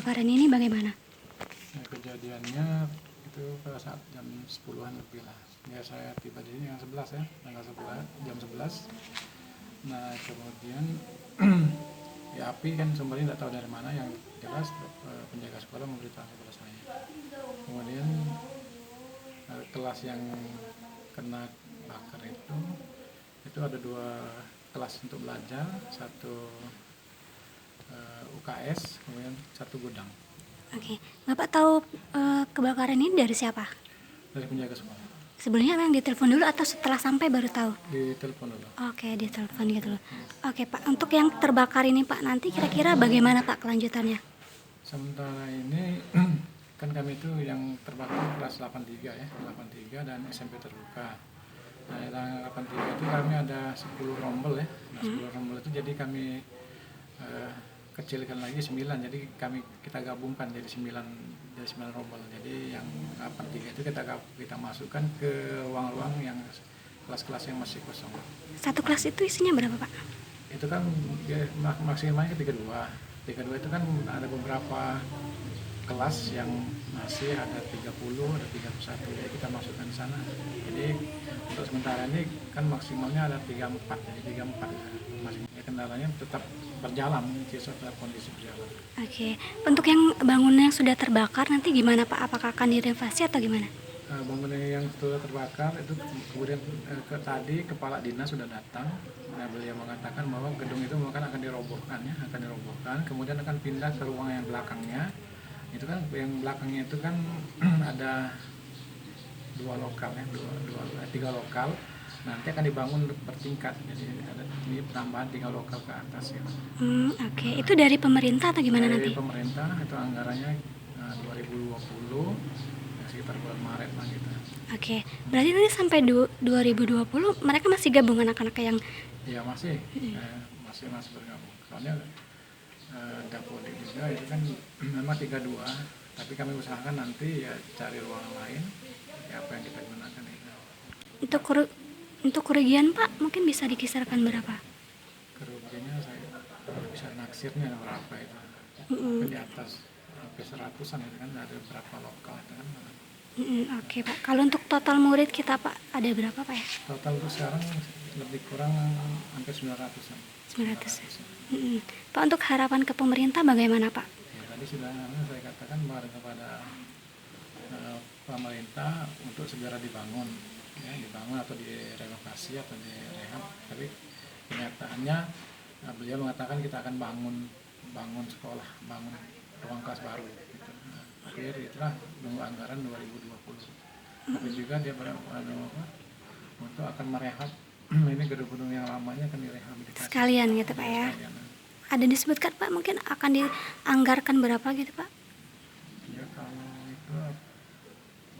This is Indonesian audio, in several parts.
kebakaran ini bagaimana? Nah, kejadiannya itu pada saat jam 10-an lebih lah. Ya, saya tiba di sini yang 11 ya, tanggal 11, jam 11. Nah, kemudian ya api kan sumbernya tidak tahu dari mana, yang jelas penjaga sekolah memberitahu kepada saya. Kemudian kelas yang kena bakar itu ada 2 kelas untuk belajar, satu UKS, kemudian satu gudang. Oke, Bapak tahu kebakaran ini dari siapa? Dari penjaga sekolah. Sebelumnya memang ditelepon dulu atau setelah sampai baru tahu? Di telepon dulu. Oke, ditelepon gitu loh. Oke Pak, untuk yang terbakar ini Pak, nanti kira-kira bagaimana Pak kelanjutannya? Sementara ini kan kami itu yang terbakar kelas 83 ya, 83 dan SMP terbuka. Nah, yang 83 itu kami ada 10 rombel ya. Nah, 10 rombel itu jadi kami kecilkan lagi 9, jadi kita gabungkan jadi 9 rombel. Jadi yang 83 itu kita masukkan ke ruang-ruang yang kelas-kelas yang masih kosong. Satu kelas itu isinya berapa Pak? Itu kan ya, maksimalnya 32 itu kan ada beberapa kelas yang masih ada 30, ada 31, jadi kita masukkan di sana. Jadi untuk sementara ini kan maksimalnya ada 34, jadi 34 masih kendalanya tetap berjalan, tetap kondisi berjalan. Oke, untuk yang bangunan yang sudah terbakar nanti gimana Pak? Apakah akan direnovasi atau gimana? Bangunan yang sudah terbakar itu kemudian tadi kepala dinas sudah datang. Nah, beliau mengatakan bahwa gedung itu akan dirobohkan ya, akan dirobohkan, kemudian akan pindah ke ruang yang belakangnya. Itu kan yang belakangnya itu kan ada 2 lokal ya, 3 lokal. Nanti akan dibangun bertingkat, jadi ada ini penambahan 3 lokal ke atas ya. Oke. Itu dari pemerintah atau gimana nanti? Dari pemerintah, itu anggarannya 2020 ya, sekitar bulan Maret lah gitu. Oke, berarti nanti sampai 2020 mereka masih gabung anak-anak yang... Ya masih bergabung. Soalnya Dapodik juga itu kan memang 32, tapi kami usahakan nanti ya cari ruang lain ya, apa yang kita gunakan itu. Untuk kerugian Pak mungkin bisa dikisarkan berapa? Kerugiannya saya bisa naksirnya berapa itu. Di atas hampir 100-an itu kan, ada berapa lokal itu kan. Oke Pak, kalau untuk total murid kita Pak ada berapa Pak ya? Total itu sekarang lebih kurang hampir 900-an. 900. Pak, untuk harapan ke pemerintah bagaimana Pak? Ya, tadi sudah saya katakan kepada pemerintah untuk segera dibangun atau direnovasi atau direhab. Tapi kenyataannya beliau mengatakan kita akan bangun sekolah, bangun ruang kelas baru gitu. Akhir itulah nunggu anggaran 2020. Tapi juga dia untuk akan merehab ini gedung-gedung yang lamanya akan direhabilitasi sekalian gitu Pak ya. Ada disebutkan Pak mungkin akan dianggarkan berapa gitu Pak? Ya kalau itu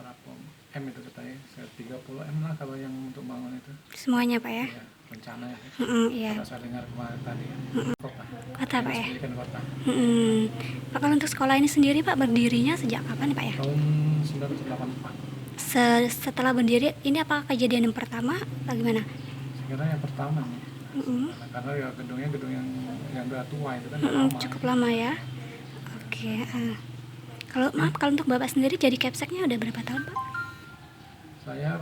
berapa M itu katanya, 30 M lah kalau yang untuk bangun itu. Semuanya Pak ya? Ya, rencana ya. Iya. Kalau saya dengar kemarin tadi Kota Pak ya? Kota. Pak, kalau untuk sekolah ini sendiri Pak berdirinya sejak kapan Pak ya? Tahun 1984. Setelah berdiri ini apakah kejadian yang pertama atau gimana? Sekiranya yang pertama nih. Karena ya gedung yang udah tua itu kan lama. Cukup lama ya. Oke. Kalau untuk Bapak sendiri jadi Kepseknya udah berapa tahun Pak? Saya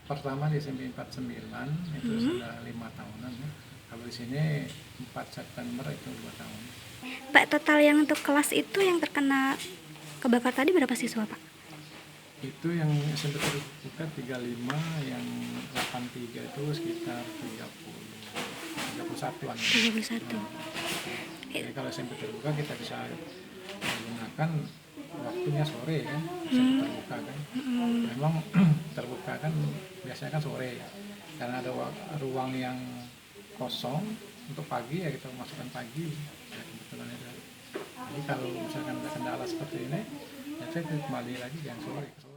pertama di SMP 49 itu sudah 5 tahunan ya. Kalau di sini 4 September itu 2 tahun. Pak, total yang untuk kelas itu yang terkena kebakar tadi berapa siswa Pak? Itu yang SMP terbuka 35, yang 83 itu sekitar 31-an. 31. Jadi kalau SMP terbuka kita bisa menggunakan waktunya sore kan, SMP terbuka kan. Memang terbuka kan biasanya kan sore, karena ada ruang yang kosong untuk pagi ya kita masukkan pagi. Ya, kebetulan itu. Jadi kalau misalkan ada kendala seperti ini, ya saya kembali lagi yang sore.